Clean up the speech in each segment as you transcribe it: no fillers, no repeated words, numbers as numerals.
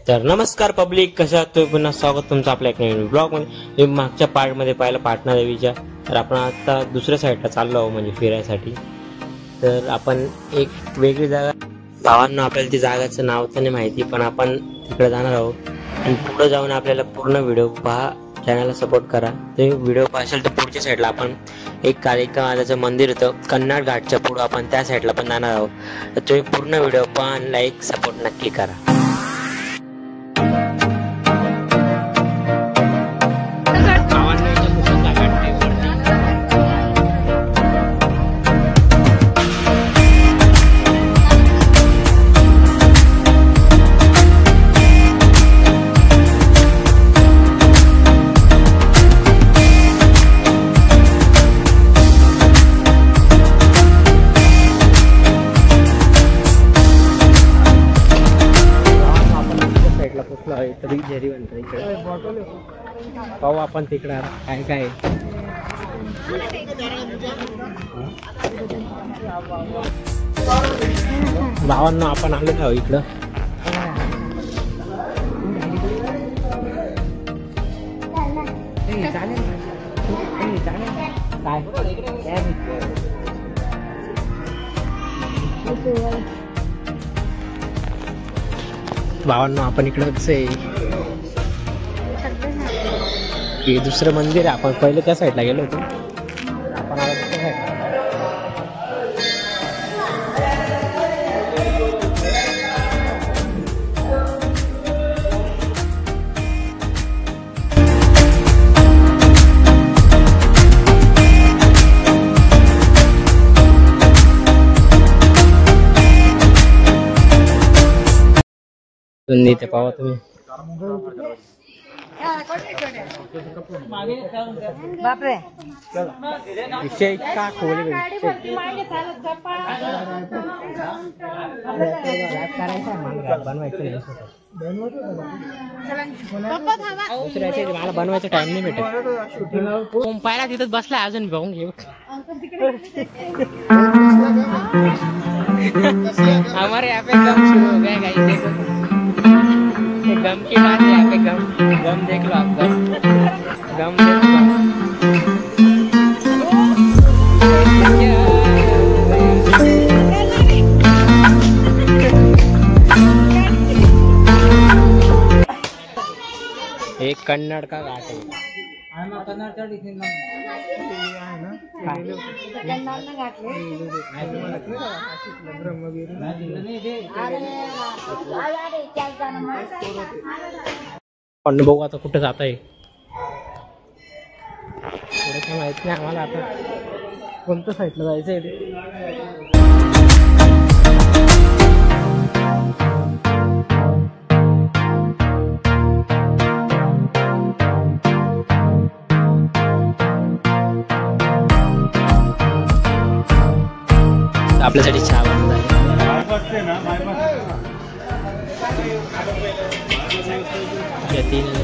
तर नमस्कार पब्लिक, कशा आहात तुम्ही? पुन्हा स्वागत तुमचं आपल्या एक नवीन ब्लॉग मध्ये. मागच्या पार्ट मध्ये पाहिलं पाटणा देवीच्या, तर आपण आता दुसऱ्या साईडला चाललो आहोत म्हणजे फिरायसाठी. तर आपण एक वेगळी जागा, भावांना आपल्याला ती जागाचं नाव तर नाही माहिती, पण आपण तिकडे जाणार आहोत आणि पुढे जाऊन आपल्याला पूर्ण व्हिडिओ पहा. चॅनलला सपोर्ट करा. ते व्हिडिओ पाहाल तर पुढच्या साईडला आपण एक कालिका मंदिर होतं कन्नड घाटच्या पुढे, आपण त्या साईडला पण जाणार आहोत. तर तुम्ही पूर्ण व्हिडिओ पहा, लाईक सपोर्ट नक्की करा. तरी झरी बनतं इकडे, पाहू आपण तिकडं काय काय. भावांना आपण आलो आहोत इकडं. भावांना आपण इकडंच आहे. हे दुसरं मंदिर आहे. आपण पहिले त्या साईडला गेलो होतो, आपण आलो दुसऱ्या साईडला. इथे पाहा तुम्ही. बापरे, विषय का खोली मला बनवायचा टाइम नाही भेटत. पाहिला तिथं बसला अजून बघून घेऊ. हमारे यहाँ पे गम शुरू हो गया गाइस. देखो गम की बात है यहाँ पे. गम देख लो आप. गम देख लो. एक कन्नड़ का घाट है. बघू आता कुठे जात आहे. थोडं काय माहित नाही आम्हाला आता कोणत्या साईडला जायचंय ते. आपल्यासाठी चहा बनवत आहे.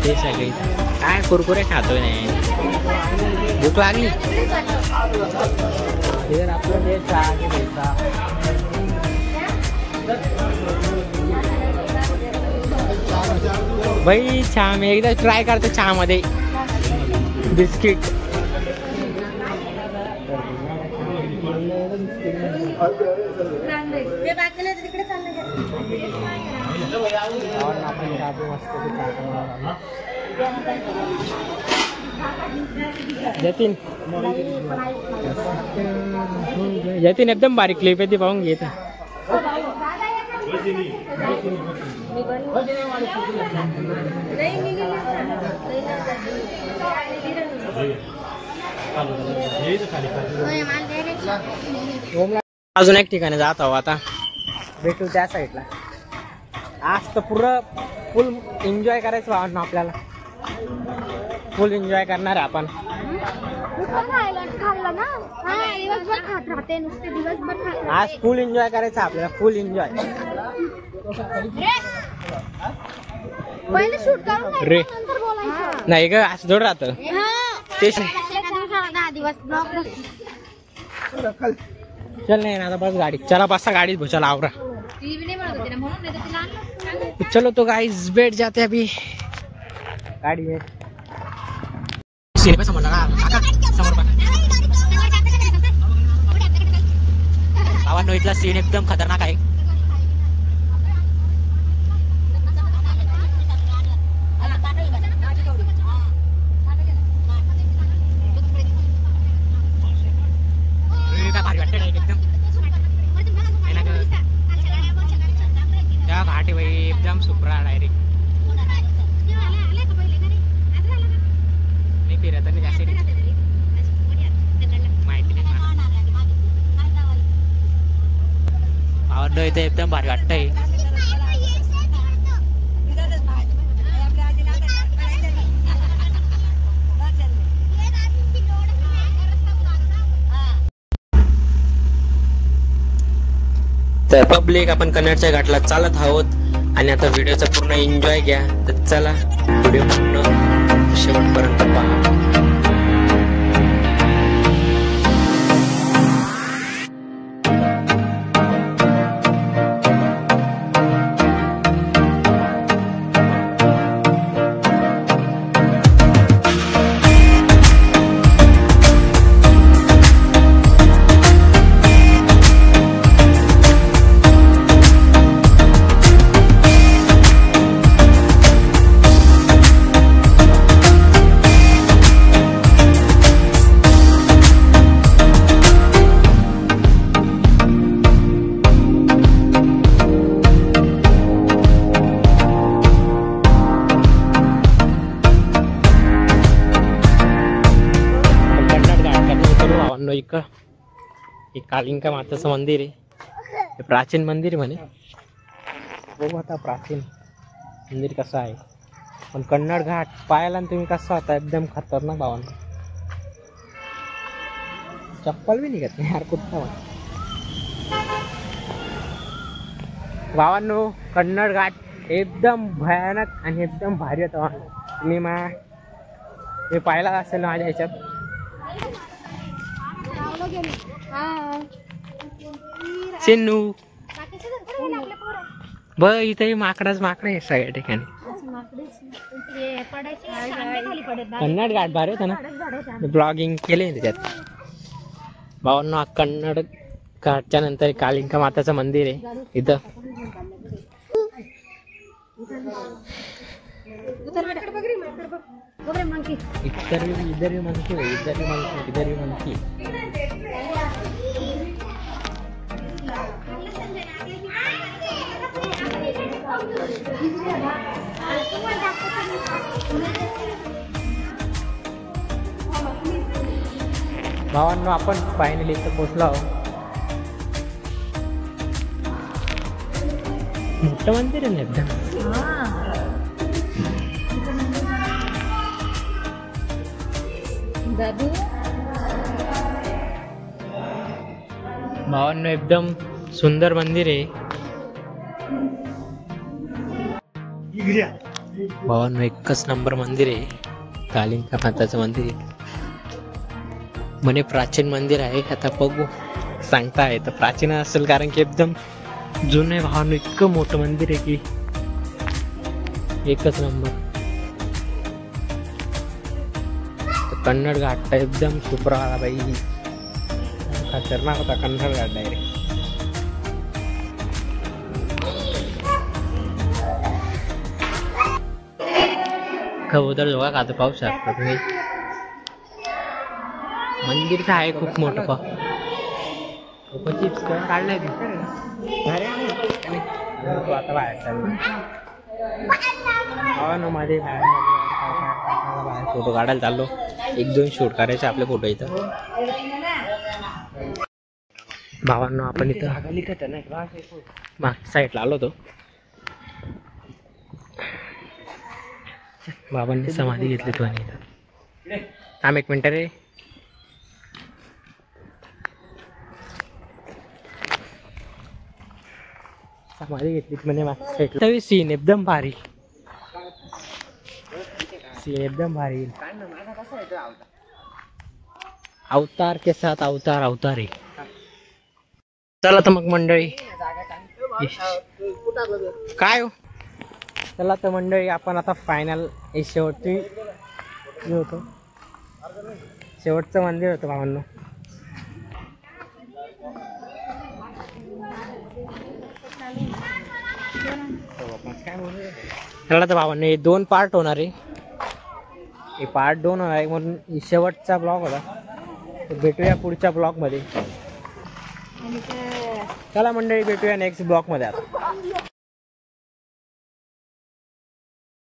ते सगळे काय कुरकुरे खातोय नाही. भूक लागली आपलं ते चहा घ्यायचा. भाई चहा मी एकदा ट्राय करतो. चहा मध्ये बिस्किट. जतीन जतीन एकदम बारीक क्लिप आहे ती पाहून घेत. अजून एक ठिकाणी जात आहो. आता भेटू त्या साईडला. आज तर पुरं फुल एन्जॉय करायचं भावना आपल्याला. फुल एन्जॉय करणार आहे आपण. आज फुल एन्जॉय करायचं आपल्याला. फुल एन्जॉय रे. नाही ग असं जोड राहत ते. चल नाही ना आता बस गाडी चला बसा गाडीत चला आवरा चलो तो गाइस बैठ जाते अभी गाड़ी में समोर भावांनो इथला सीन एकदम खतरनाक आहे भारी वाटतं एकदम त्या घाटी भाई एकदम सुपरा डायरेक्ट नाही फिरत नाही जास्त माहिती नाही आवडलं इथे एकदम भारी वाटतंय तर पब्लिक आपण कन्नडच्या घाटला चालत आहोत आणि आता व्हिडिओचा पूर्ण एन्जॉय घ्या तर चला व्हिडिओ पूर्ण शेवटपर्यंत पहा एक कालिंका माताचं मंदिर आहे हे प्राचीन मंदिर म्हणे बघू आता प्राचीन मंदिर कसं आहे पण कन्नड घाट पाहायला तुम्ही कसं होता एकदम खतरनाक भावांनो चप्पल भी निघत नाही यार कुठं भावांनो कन्नड घाट एकदम भयानक आणि एकदम भारी होता तुम्ही हे पाहिला असेल माझ्या ह्याच्यात सिन्नू ब इथे माकडाच माकडे आहे सगळ्या ठिकाणी कन्नड घाट भारी होता ना ब्लॉगिंग केले त्याच्यात भावांनो कन्नड घाटच्या नंतर कालिंका माताचं मंदिर आहे इथं इधर भी मंकी है इधर भी मंकी भावांनो आपण फायनली इथं पोहोचलो आहोत मोठं मंदिर आहे ना एकदम भावांनो एकदम सुंदर मंदिर आहे भावांनो एकच नंबर मंदिर आहे कालिंका माताचं मंदिर आहे म्हणे प्राचीन मंदिर आहे आता बघू सांगता आहे तर प्राचीन असेल कारण की एकदम जुनं आहे भावांनो इतकं मोठं मंदिर आहे की एकच नंबर कन्नड घाट एकदम सुपर आला बाई खतरनाक होता कन्नड घाट डायरेक्ट कबूतर जोगा खातं पाहू शकता तुम्ही मंदिर तर आहे खूप मोठं चिप्स काढलाय आता बाहेर माझे बाहेर फोटो काढायला चाललो एक दोन शूट करायचे आपले फोटो इथं भावांनो आपण इथं मागच्या साईडला आलो होतो बाबांनी समाधी घेतली तू आणि थांब एक मिनिट रे समाधी घेतली म्हणे मागच्या साईडला सीन एकदम भारी एकदम भारी अवतार के साथ अवतार है चला तर मग मंडळी काय हो चला तर मंडळी आपण आता फायनल शेवटची हे होतं शेवटचं मंदिर होतं भावांनो. चला तर भावांनो हे 2 पार्ट होणार आहे. हे पार्ट 2 होणार आहे म्हणून शेवटचा ब्लॉग होता. भेटूया पुढच्या ब्लॉग मध्ये. चला मंडळी भेटूया नेक्स्ट ब्लॉग मध्ये आता.